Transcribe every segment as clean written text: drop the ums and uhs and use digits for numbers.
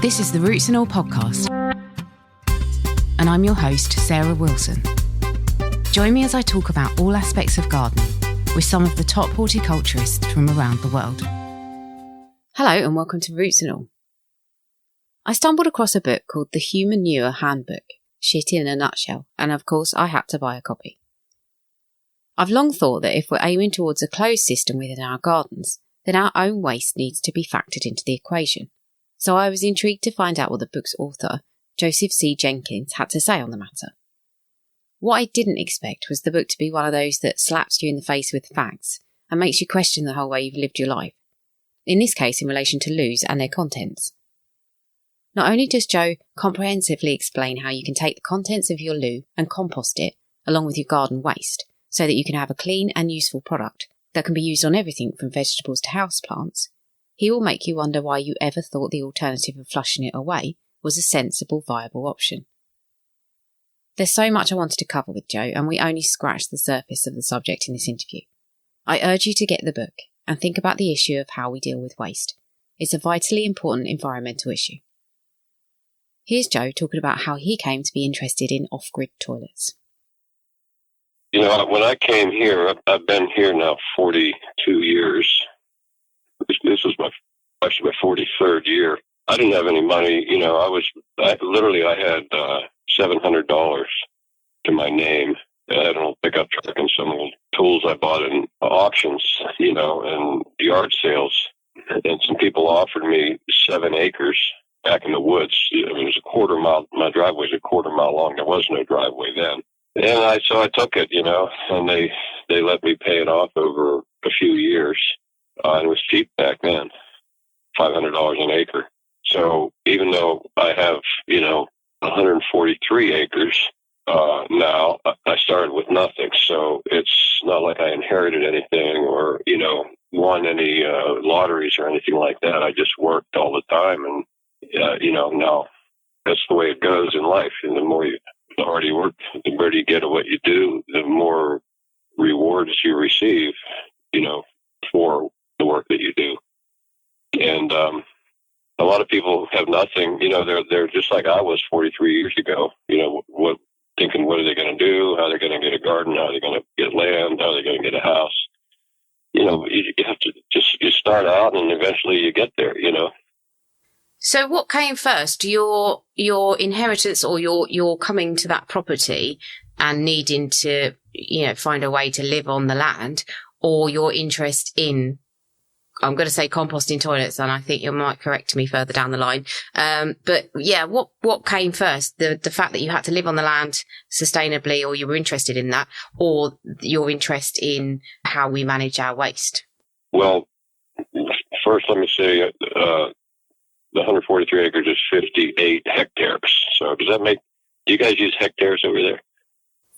This is the Roots and All podcast, and I'm your host, Sarah Wilson. Join me as I talk about all aspects of gardening with some of the top horticulturists from around the world. Hello and welcome to Roots and All. I stumbled across a book called the Humanure Handbook, shit in a nutshell, and of course I had to buy a copy. I've long thought that if we're aiming towards a closed system within our gardens, then our own waste needs to be factored into the equation. So I was intrigued to find out what the book's author, Joseph C Jenkins, had to say on the matter. What I didn't expect was the book to be one of those that slaps you in the face with facts and makes you question the whole way you've lived your life. In this case, in relation to loos and their contents. Not only does Joe comprehensively explain how you can take the contents of your loo and compost it along with your garden waste so that you can have a clean and useful product that can be used on everything from vegetables to houseplants, he will make you wonder why you ever thought the alternative of flushing it away was a sensible, viable option. There's so much I wanted to cover with Joe, and we only scratched the surface of the subject in this interview. I urge you to get the book and think about the issue of how we deal with waste. It's a vitally important environmental issue. Here's Joe talking about how he came to be interested in off-grid toilets. You know, when I came here, I've been here now 42 years. This was actually my 43rd year. I didn't have any money. You know, I had $700 to my name. I had an old pickup truck and some old tools I bought in auctions, you know, and yard sales. And some people offered me 7 acres back in the woods. I mean, it was a quarter mile. My driveway's a quarter mile long. There was no driveway then. And so I took it, you know, and they let me pay it off over a few years. And it was cheap back then, $500 an acre. So even though I have, you know, 143 acres now, I started with nothing. So it's not like I inherited anything or, you know, won any lotteries or anything like that. I just worked all the time. And, you know, now that's the way it goes in life. And the harder you work, the better you get at what you do, the more rewards you receive, you know, for the work that you do. And a lot of people have nothing, you know, they're just like I was 43 years ago, you know, thinking what are they going to do, how they're going to get a garden, how they're going to get land, how they're going to get a house. You know, you have to you start out and eventually you get there, you know. So what came first, your inheritance or your coming to that property and needing to, you know, find a way to live on the land, or your interest in, I'm going to say composting toilets, and I think you might correct me further down the line. But yeah, what came first? The fact that you had to live on the land sustainably, or you were interested in that, or your interest in how we manage our waste? Well, first let me say, the 143 acres is 58 hectares. So do you guys use hectares over there?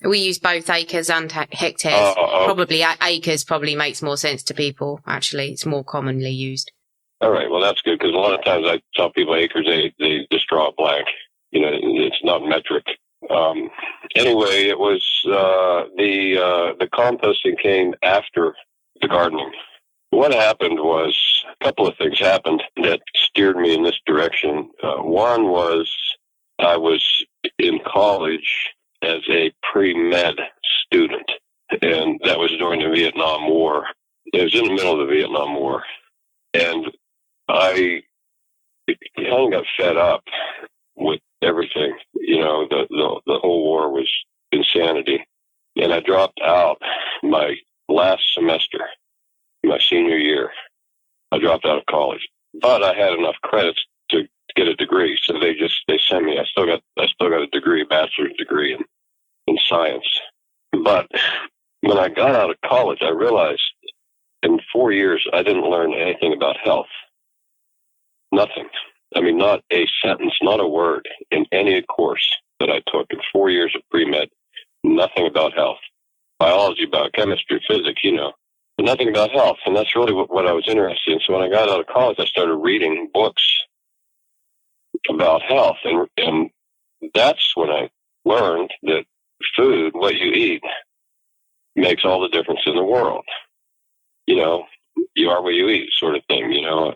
We use both acres and hectares. Probably acres probably makes more sense to people. Actually, it's more commonly used. All right. Well, that's good because a lot of times I tell people acres, they just draw a blank. You know, it's not metric. Anyway, it was the composting came after the gardening. What happened was a couple of things happened that steered me in this direction. One was I was in college as a pre-med student, and that was during the Vietnam War. It was in the middle of the Vietnam War, and I kind of got fed up with everything. You know, the whole war was insanity, and I dropped out my last semester, my senior year. I dropped out of college, but I had enough credits to get a degree, so they sent me. I still got a degree, a bachelor's degree in science. But when I got out of college, I realized in 4 years I didn't learn anything about health. Nothing. I mean, not a sentence, not a word in any course that I took in 4 years of pre-med. Nothing about health, biology, biochemistry, physics, you know. Nothing about health, and that's really what I was interested in. So when I got out of college, I started reading books about health, and that's when I learned that food, what you eat, makes all the difference in the world. You know, you are what you eat, sort of thing. You know,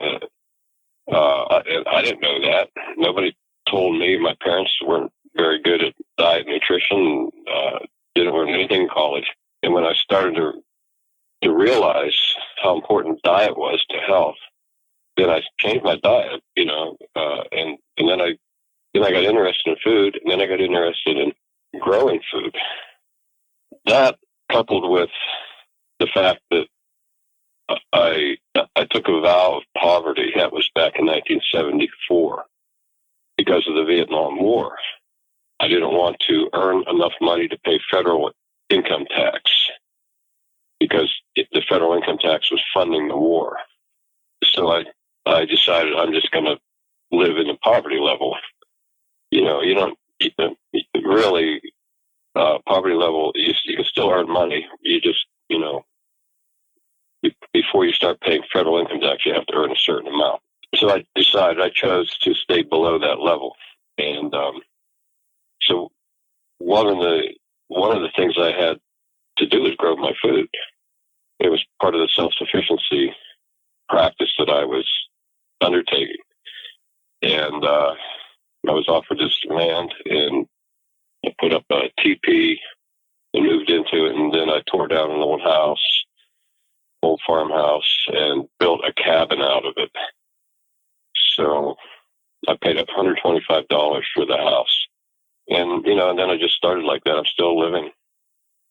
I didn't know that. Nobody told me. My parents weren't very good at diet and nutrition. Didn't learn anything in college. And when I started to realize how important diet was to health, then I changed my diet, and then I got interested in food, and then I got interested in growing food. That, coupled with the fact that I took a vow of poverty. That was back in 1974 because of the Vietnam War. I didn't want to earn enough money to pay federal income tax because the federal income tax was funding the war. So I decided I'm just going to live in the poverty level. You don't really, poverty level, you can still earn money. You just, before you start paying federal income tax, you have to earn a certain amount. So I decided I chose to stay below that level. And so one of the things I had to do was grow my food. It was part of the self-sufficiency practice that I was undertaking. And I was offered this land, and I put up a teepee and moved into it. And then I tore down an old farmhouse, and built a cabin out of it. So I paid up $125 for the house. And, and then I just started like that. I'm still living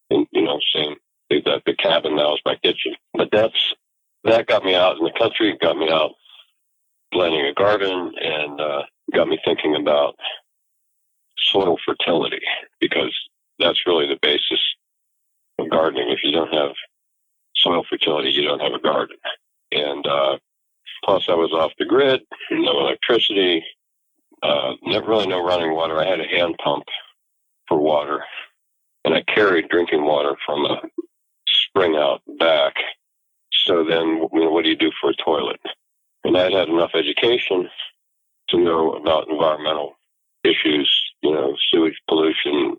in, same, that the cabin now is my kitchen. But that got me out in the country, got me out planting a garden, and got me thinking about soil fertility, because that's really the basis of gardening. If you don't have soil fertility, you don't have a garden. And plus I was off the grid, no electricity, really no running water. I had a hand pump for water, and I carried drinking water from a spring out back. So then, what do you do for a toilet? And I had enough education to know about environmental issues, sewage pollution,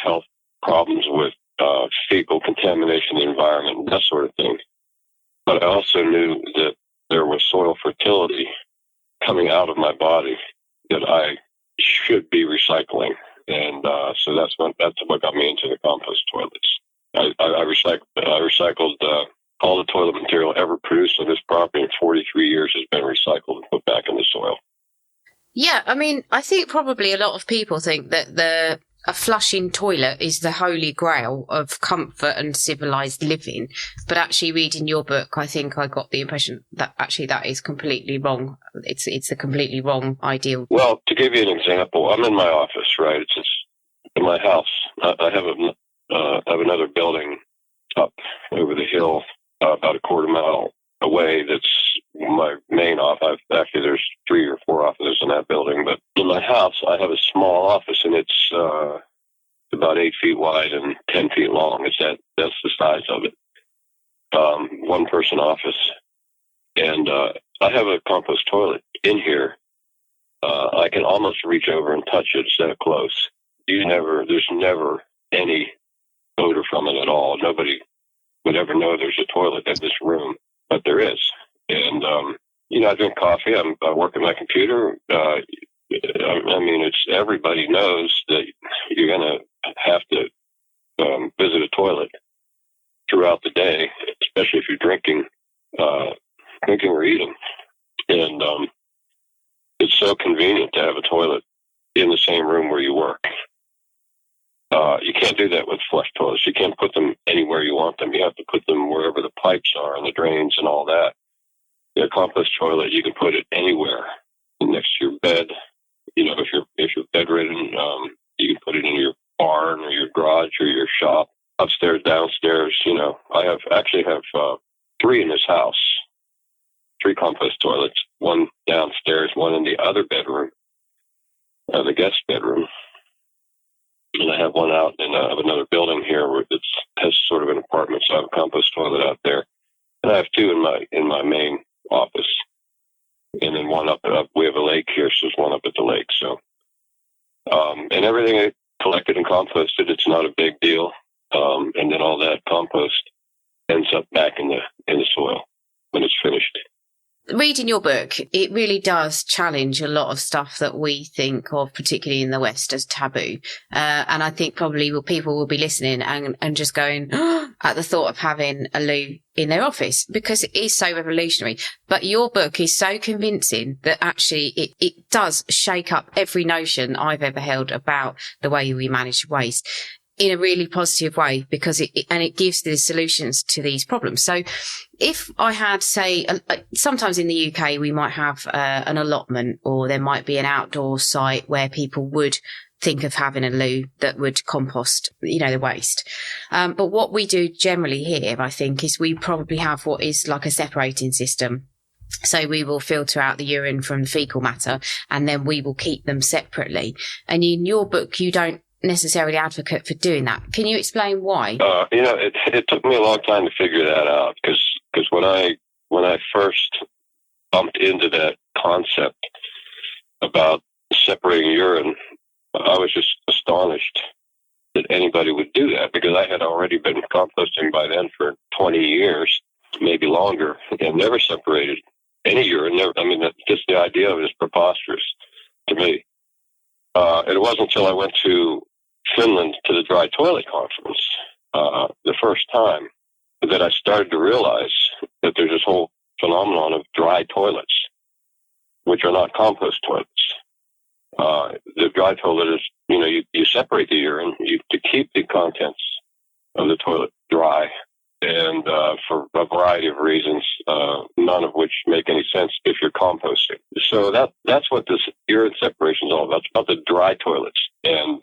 health problems with fecal contamination of the environment, that sort of thing. But I also knew that there was soil fertility coming out of my body that I should be recycling. And so that's what got me into the compost toilets. I recycled all the toilet material ever produced on this property in 43 years has been recycled and put back in the soil. Yeah, I mean, I think probably a lot of people think that a flushing toilet is the holy grail of comfort and civilized living. But actually reading your book, I think I got the impression that actually that is completely wrong. It's a completely wrong ideal. Well, to give you an example, I'm in my office, right? It's in my house. I have another building up over the hill, about a quarter mile away. That's my main office. Actually, there's 3 or 4 offices in that building. But in my house, I have a small office, and it's about 8 feet wide and 10 feet long. That's the size of it. One person office. And I have a compost toilet in here. I can almost reach over and touch it. It's that close. There's never any odor from it at all. Nobody would ever know there's a toilet in this room, but there is. And, I drink coffee. I work at my computer. Everybody knows that you're going to have to visit a toilet throughout the day, especially if you're drinking or eating. And it's so convenient to have a toilet in the same room where you work. You can't do that with flush toilets. You can't put them anywhere you want them. You have to put them wherever the pipes are and the drains and all that. The compost toilet, you can put it anywhere next to your bed. If you're bedridden, you can put it in your barn or your garage or your shop, upstairs, downstairs. I have 3 in this house, 3 compost toilets, one downstairs, one in the other bedroom, the guest bedroom. And I have one out in another building here where it has sort of an apartment, so I have a compost toilet out there. And I have 2 in my main office. And then one up, we have a lake here, so there's one up at the lake. So, and everything I collected and composted, it's not a big deal. And then all that compost ends up back in the soil when it's finished. reading your book, it really does challenge a lot of stuff that we think of, particularly in the West, as taboo. And I think probably people will be listening and just going at the thought of having a loo in their office, because it is so revolutionary. But your book is so convincing that actually it does shake up every notion I've ever held about the way we manage waste in a really positive way, because it gives the solutions to these problems. So if I had, say, sometimes in the UK, we might have an allotment, or there might be an outdoor site where people would think of having a loo that would compost, the waste. But what we do generally here, I think, is we probably have what is like a separating system. So we will filter out the urine from the fecal matter, and then we will keep them separately. And in your book, you don't necessarily advocate for doing that. Can you explain why? It took me a long time to figure that out, because when I first bumped into that concept about separating urine, I was just astonished that anybody would do that, because I had already been composting by then for 20 years, maybe longer, and never separated any urine. Just the idea of it is preposterous to me. It wasn't until I went to Finland to the dry toilet conference the first time that I started to realize that there's this whole phenomenon of dry toilets, which are not compost toilets. The dry toilet is, you separate the urine to keep the contents of the toilet dry, and for a variety of reasons, none of which make any sense if you're composting. So that's what this urine separation is all about. It's about the dry toilets, and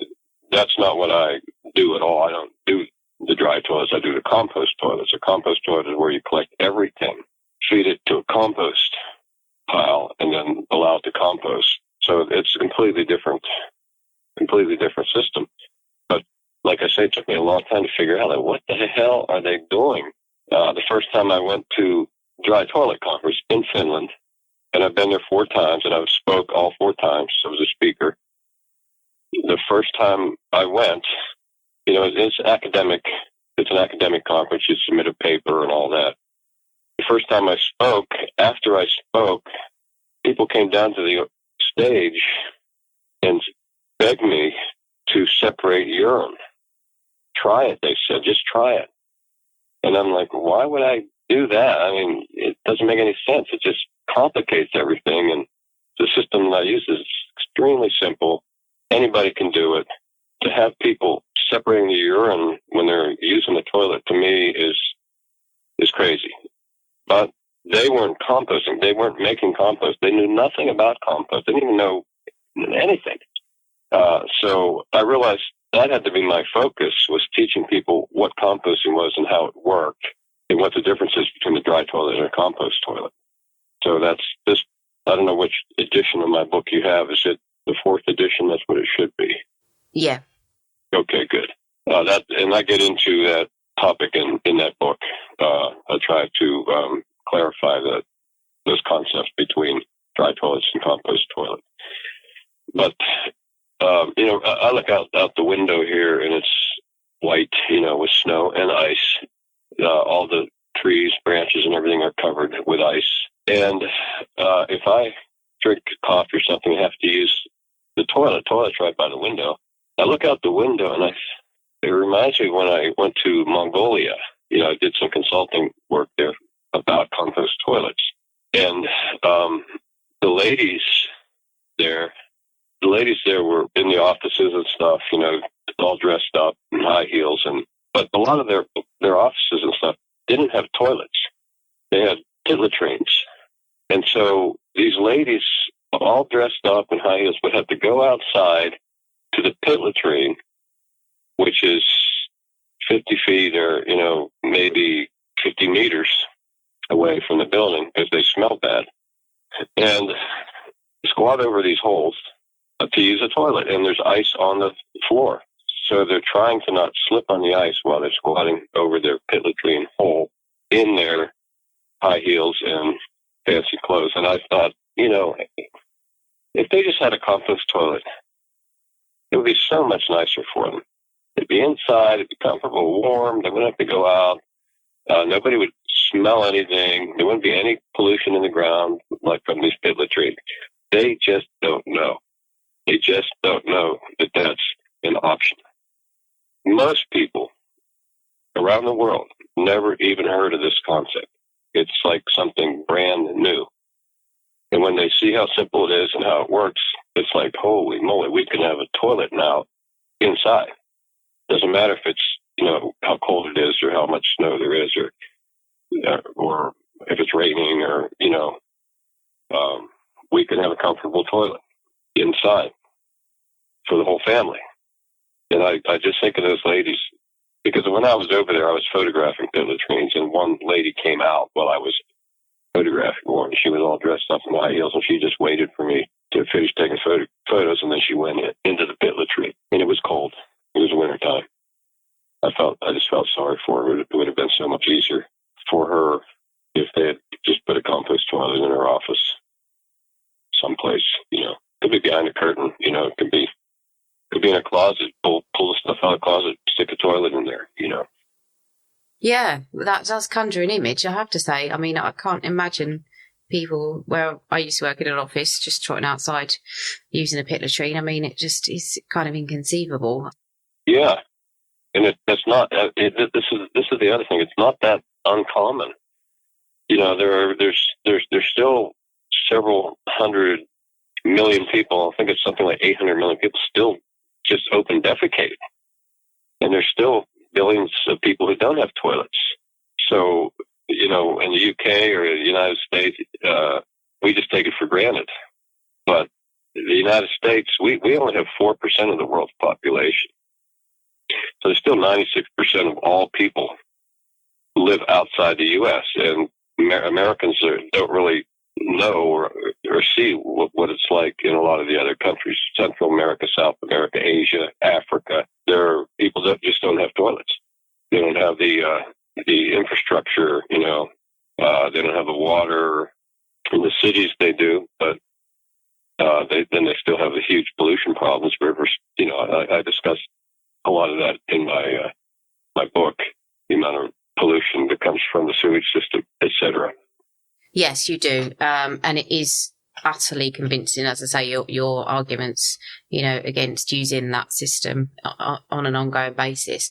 that's not what I do at all. I don't do the dry toilets. I do the compost toilets. A compost toilet is where you collect everything, feed it to a compost pile, and then allow it to compost. So it's a completely different system. But like I say, it took me a long time to figure out, what the hell are they doing? The first time I went to dry toilet conference in Finland, and I've been there 4 times, and I've spoke all 4 times. So I was a speaker. The first time I went, it's academic. It's an academic conference. You submit a paper and all that. The first time I spoke, after I spoke, people came down to the stage and begged me to separate urine. Try it, they said. Just try it. And I'm like, why would I do that? It doesn't make any sense. It just complicates everything. And the system that I use is extremely simple. Anybody can do it. To have people separating the urine when they're using the toilet, to me, is crazy. But they weren't composting. They weren't making compost. They knew nothing about compost. They didn't even know anything. So I realized that had to be my focus, was teaching people what composting was and how it worked, and what the difference is between a dry toilet and a compost toilet. So that's this. I don't know which edition of my book you have. Is it the 4th edition? That's what it should be. Yeah. Okay, good. And I get into that topic in that book. I try to clarify those concepts between dry toilets and compost toilets. But I look out the window here, and it's white, with snow and ice. All the trees, branches, and everything are covered with ice. And if I drink coffee or something, I have to use the toilet. Toilet's right by the window. I look out the window, and it reminds me when I went to Mongolia. I did some consulting work there about compost toilets. And the ladies there were in the offices and stuff, all dressed up in high heels, but a lot of their offices and stuff didn't have toilets. They had pit latrines. And so these ladies, all dressed up in high heels, would have to go outside to the pit latrine, which is 50 feet or, maybe 50 meters away from the building, because they smell bad, and squat over these holes to use a toilet. And there's ice on the floor. So they're trying to not slip on the ice while they're squatting over their pit latrine hole in their high heels and fancy clothes. And I thought, if they just had a compost toilet, it would be so much nicer for them. They'd be inside, it'd be comfortable, warm, they wouldn't have to go out. Nobody would smell anything. There wouldn't be any pollution in the ground like from these pit latrines. They just don't know. They just don't know that that's an option. Most people around the world never even heard of this concept. It's like something brand new. And when they see how simple it is and how it works, it's like, holy moly, we can have a toilet now inside. Doesn't matter if it's, how cold it is or how much snow there is or if it's raining or, we can have a comfortable toilet inside for the whole family. And I just think of those ladies, because when I was over there, I was photographing pit latrines, and one lady came out while I was photographing one. She was all dressed up in high heels, and she just waited for me to finish taking photos, and then she went into the pit latrine. And it was cold. It was wintertime. I just felt sorry for her. It would have been so much easier for her if they had just put a compost toilet in her office someplace, Could be behind a curtain, it could be in a closet, pull the stuff out of the closet, stick a toilet in there, Yeah, that does conjure an image, I have to say. I mean, I can't imagine people where I used to work in an office just trotting outside using a pit latrine. I mean, it just is kind of inconceivable. Yeah. And that's not, this is the other thing. It's not that uncommon. There's still several 100 million people. I think it's something like 800 million people still just open defecating. And there's still billions of people who don't have toilets. So, in the UK or the United States, we just take it for granted. But the United States, we only have 4% of the world's population. So there's still 96% of all people live outside the U.S. And Americans don't really know or see what it's like in a lot of the other countries, Central America, South America, Asia, Africa. There are people that just don't have toilets. They don't have the infrastructure, they don't have the water. In the cities they do, but they still have the huge pollution problems. Rivers, I discussed a lot of that in my book, the amount of pollution that comes from the sewage system, etc. Yes, you do. And it is utterly convincing, as I say, your arguments, against using that system on an ongoing basis.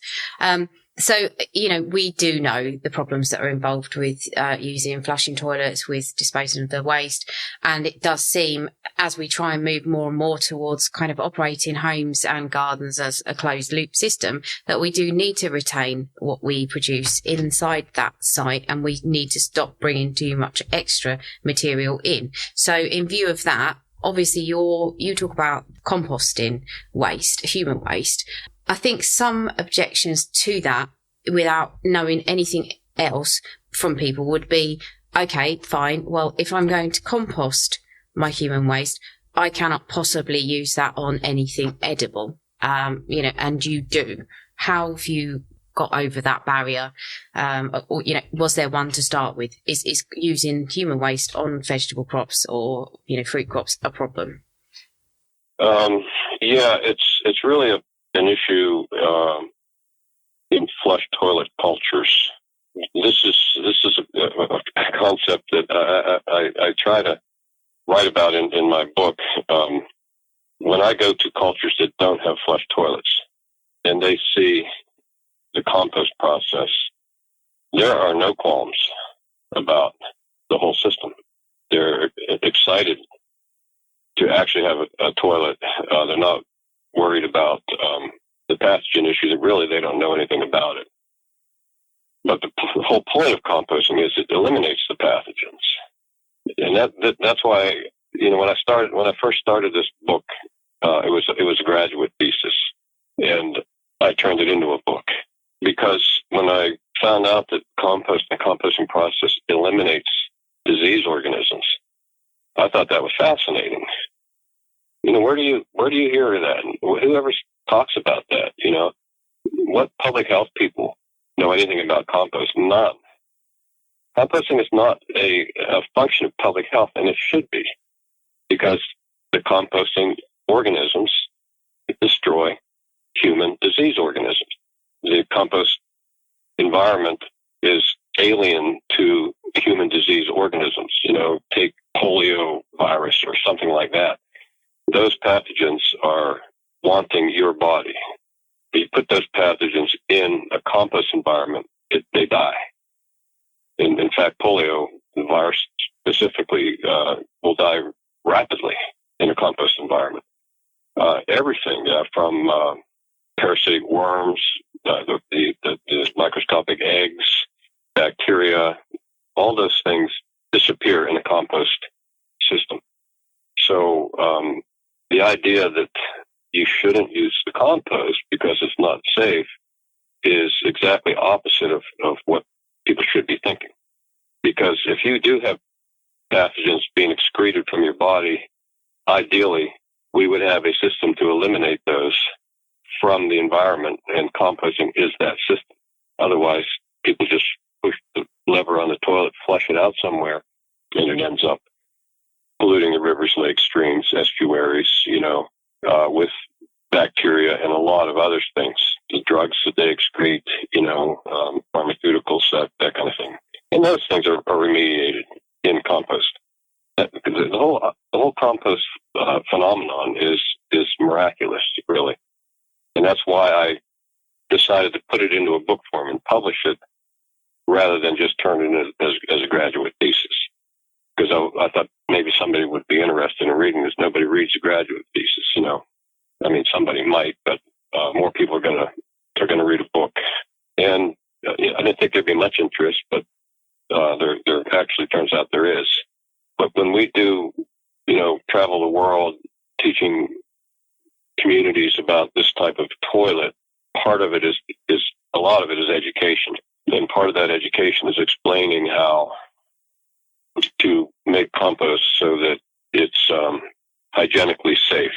So, we do know the problems that are involved with using and flushing toilets, with disposing of the waste. And it does seem, as we try and move more and more towards kind of operating homes and gardens as a closed loop system, that we do need to retain what we produce inside that site, and we need to stop bringing too much extra material in. So in view of that, obviously you talk about composting waste, human waste. I think some objections to that, without knowing anything else from people, would be, okay, fine. Well, if I'm going to compost my human waste, I cannot possibly use that on anything edible. And you do. How have you got over that barrier? Or, was there one to start with? Is using human waste on vegetable crops or, fruit crops a problem? Yeah, it's really an issue in flush toilet cultures. This is a concept that I try to write about in my book. When I go to cultures that don't have flush toilets and they see the compost process, there are no qualms about the whole system. They're excited to actually have a toilet. They're not worried about the pathogen issue. That really they don't know anything about it. But the whole point of composting is it eliminates the pathogens, and that's why when I first started this book, it was a graduate thesis, and I turned it into a book because when I found out that the composting process eliminates disease organisms, I thought that was fascinating. Where do you hear that? Whoever talks about that, what public health people know anything about compost? None. Composting is not a function of public health, and it should be, because the composting organisms destroy human disease organisms. The compost environment is alien to human disease organisms. Take polio virus or something like that. Those pathogens are wanting your body. If you put those pathogens in a compost environment, they die. In fact, polio, the virus specifically, will die rapidly in a compost environment. Everything from parasitic worms, the microscopic eggs, bacteria, all those things disappear in a compost system. So the idea that you shouldn't use the compost because it's not safe is exactly opposite of what people should be thinking. Because if you do have pathogens being excreted from your body, ideally, we would have a system to eliminate those from the environment, and composting is that system. Otherwise, people just push the lever on the toilet, flush it out somewhere, and it ends up polluting the rivers, lakes, streams, estuaries, with bacteria and a lot of other things, the drugs that they excrete, pharmaceuticals, that kind of thing. And those things are remediated in compost. The whole compost phenomenon is miraculous, really. And that's why I decided to put it into a book form and publish it rather than just turn it as a graduate thesis. Because I thought maybe somebody would be interested in reading this. Nobody reads a graduate thesis, somebody might, but more people are going to read a book. And I didn't think there'd be much interest, but there actually turns out there is. But when we do, travel the world teaching communities about this type of toilet, part of it is a lot of it is education. And part of that education is explaining how to make compost so that it's hygienically safe.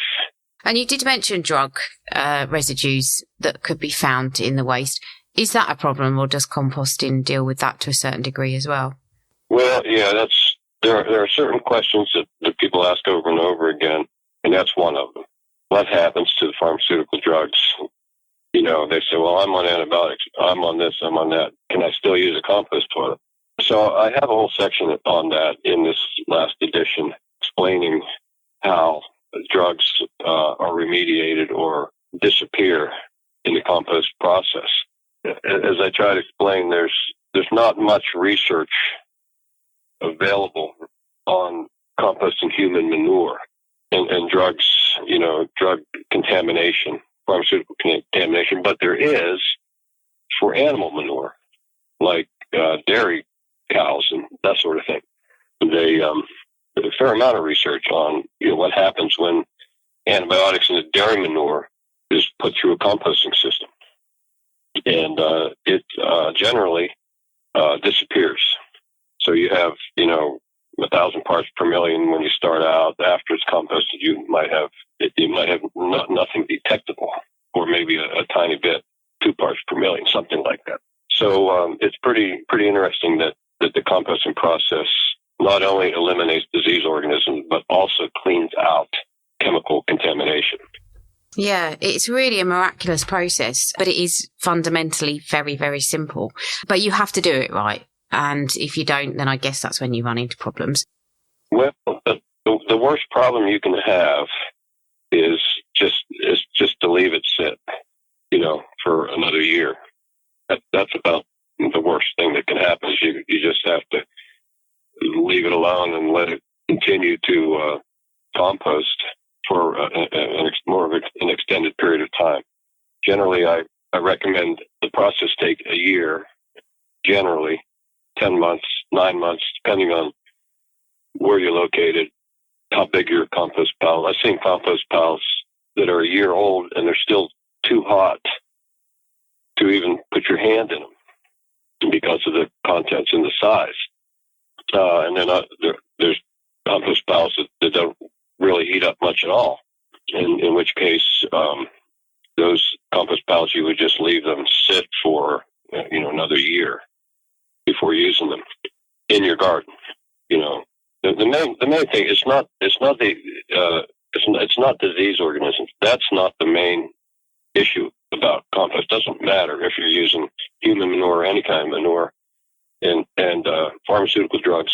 And you did mention drug residues that could be found in the waste. Is that a problem, or does composting deal with that to a certain degree as well? Well, yeah, there are certain questions that people ask over and over again, and that's one of them. What happens to the pharmaceutical drugs? They say, well, I'm on antibiotics, I'm on this, I'm on that. Can I still use a compost toilet? So I have a whole section on that in this last edition, explaining how drugs are remediated or disappear in the compost process. As I try to explain, there's not much research available on composting human manure and drugs, drug contamination, pharmaceutical contamination, but there is for animal manure, like dairy cows and that sort of thing. There's a fair amount of research on what happens when antibiotics in the dairy manure is put through a composting system, and it generally disappears. So you have 1,000 parts per million when you start out. After it's composted, you might have nothing detectable, or maybe a tiny bit, 2 parts per million, something like that. So it's pretty interesting that the composting process not only eliminates disease organisms, but also cleans out chemical contamination. Yeah, it's really a miraculous process, but it is fundamentally very, very simple. But you have to do it right. And if you don't, then I guess that's when you run into problems. Well, the worst problem you can have is just to leave it sit, for another year. That's about the worst thing that can happen. Is you just have to leave it alone and let it continue to compost for more of an extended period of time. Generally, I recommend the process take a year, generally 10 months, 9 months, depending on where you're located, how big your compost pile. I've seen compost piles that are a year old and they're still too hot to even put your hand in them because of the contents and the size. And then there's compost piles that don't really heat up much at all, in which case those compost piles, you would just leave them sit for another year before using them in your garden. The main thing is it's not disease organisms. That's not the main issue about compost. It doesn't matter if you're using human manure or any kind of manure. and pharmaceutical drugs.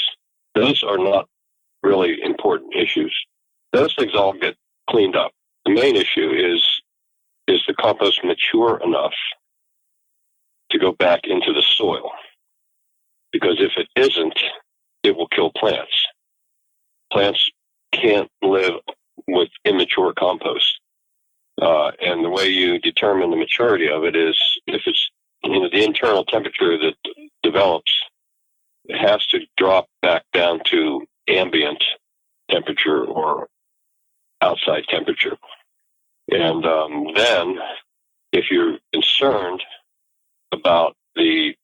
Those are not really important issues. Those things all get cleaned up. The main issue is the compost mature enough to go back into the soil? Because if it isn't, it will kill plants. Plants can't live with immature compost. And the way you determine the maturity of it is if it's, the internal temperature that develops, it has to drop back down to ambient temperature or outside temperature. And then if you're concerned about the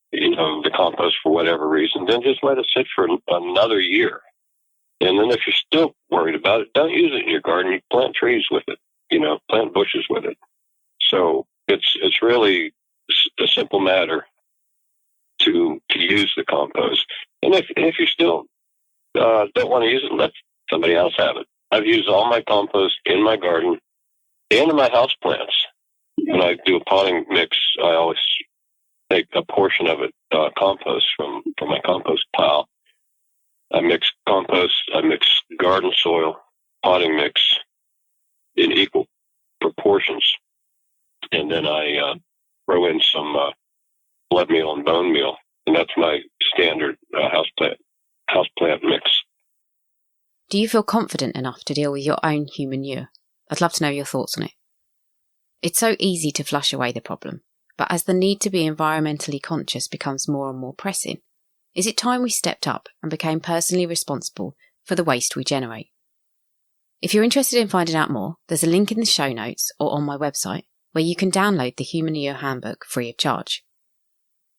compost for whatever reason, then just let it sit for another year. And then if you're still worried about it, don't use it in your garden. You plant trees with it, plant bushes with it. So it's really a simple matter to use the compost. And if you still don't want to use it, let somebody else have it. I've used all my compost in my garden and in my houseplants. When I do a potting mix, I always take a portion of it, compost from my compost pile. I mix compost, I mix garden soil, potting mix in equal proportions. And then I throw in some blood meal and bone meal. And that's my standard houseplant mix. Do you feel confident enough to deal with your own humanure? I'd love to know your thoughts on it. It's so easy to flush away the problem, but as the need to be environmentally conscious becomes more and more pressing, is it time we stepped up and became personally responsible for the waste we generate? If you're interested in finding out more, there's a link in the show notes or on my website where you can download the Humanure Handbook free of charge.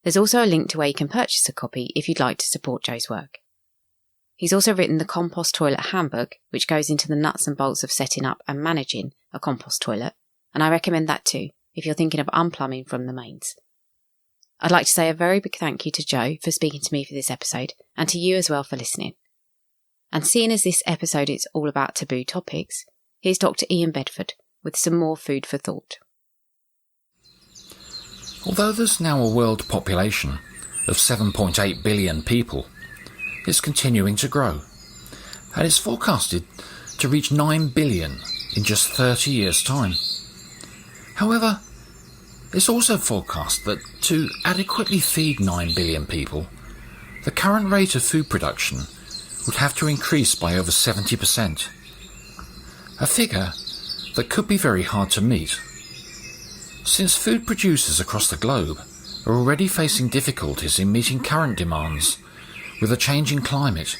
There's also a link to where you can purchase a copy if you'd like to support Joe's work. He's also written the Compost Toilet Handbook, which goes into the nuts and bolts of setting up and managing a compost toilet, and I recommend that too if you're thinking of unplumbing from the mains. I'd like to say a very big thank you to Joe for speaking to me for this episode, and to you as well for listening. And seeing as this episode is all about taboo topics, here's Dr. Ian Bedford with some more food for thought. Although there's now a world population of 7.8 billion people, it's continuing to grow, and it's forecasted to reach 9 billion in just 30 years' time. However, it's also forecast that to adequately feed 9 billion people, the current rate of food production would have to increase by over 70%, a figure that could be very hard to meet, since food producers across the globe are already facing difficulties in meeting current demands with a changing climate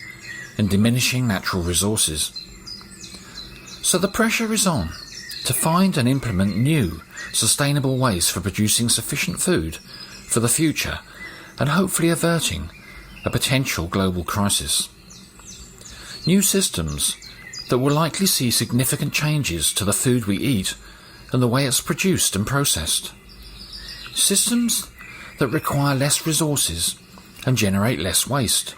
and diminishing natural resources. So the pressure is on to find and implement new, sustainable ways for producing sufficient food for the future and hopefully averting a potential global crisis. New systems that will likely see significant changes to the food we eat and the way it's produced and processed. Systems that require less resources and generate less waste,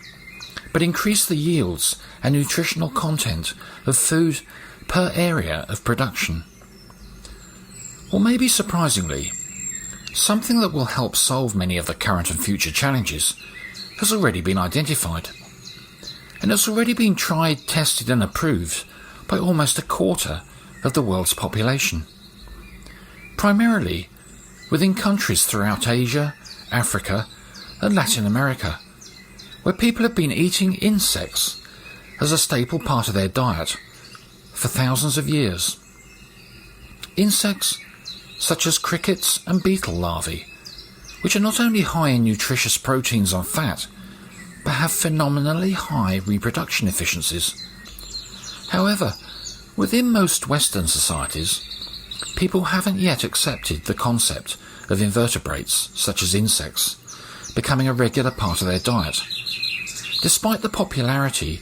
but increase the yields and nutritional content of food per area of production. Or maybe surprisingly, something that will help solve many of the current and future challenges has already been identified, and it's already been tried, tested and approved by almost a quarter of the world's population. Primarily within countries throughout Asia, Africa and Latin America, where people have been eating insects as a staple part of their diet for thousands of years. Insects such as crickets and beetle larvae, which are not only high in nutritious proteins and fat, but have phenomenally high reproduction efficiencies. However, within most Western societies, people haven't yet accepted the concept of invertebrates, such as insects, becoming a regular part of their diet, despite the popularity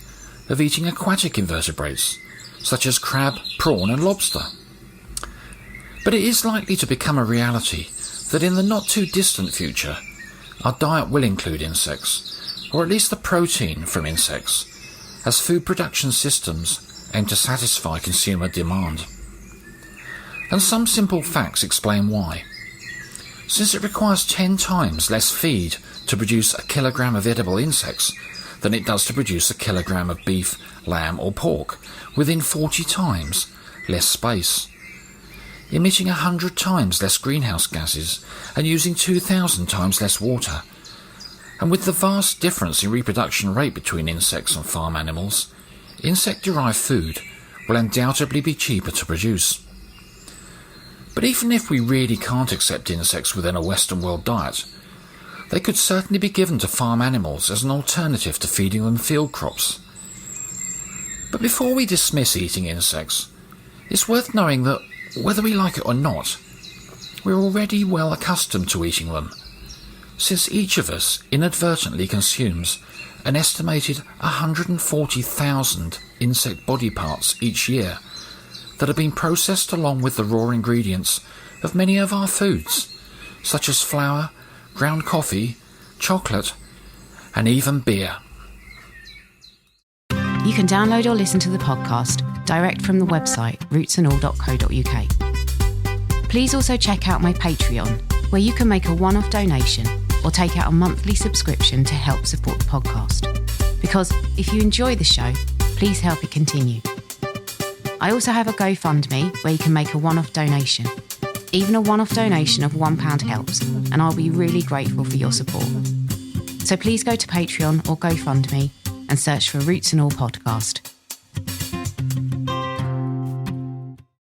of eating aquatic invertebrates, such as crab, prawn and lobster. But it is likely to become a reality that in the not-too-distant future, our diet will include insects, or at least the protein from insects, as food production systems aim to satisfy consumer demand. And some simple facts explain why. Since it requires 10 times less feed to produce a kilogram of edible insects than it does to produce a kilogram of beef, lamb or pork, within 40 times less space, emitting 100 times less greenhouse gases and using 2,000 times less water. And with the vast difference in reproduction rate between insects and farm animals, insect-derived food will undoubtedly be cheaper to produce. But even if we really can't accept insects within a Western world diet, they could certainly be given to farm animals as an alternative to feeding them field crops. But before we dismiss eating insects, it's worth knowing that, whether we like it or not, we're already well accustomed to eating them, since each of us inadvertently consumes an estimated 140,000 insect body parts each year that have been processed along with the raw ingredients of many of our foods, such as flour, ground coffee, chocolate, and even beer. You can download or listen to the podcast direct from the website rootsandall.co.uk. Please also check out my Patreon, where you can make a one-off donation or take out a monthly subscription to help support the podcast. Because if you enjoy the show, please help it continue. I also have a GoFundMe where you can make a one-off donation. Even a one-off donation of £1 helps, and I'll be really grateful for your support. So please go to Patreon or GoFundMe and search for Roots and All Podcast.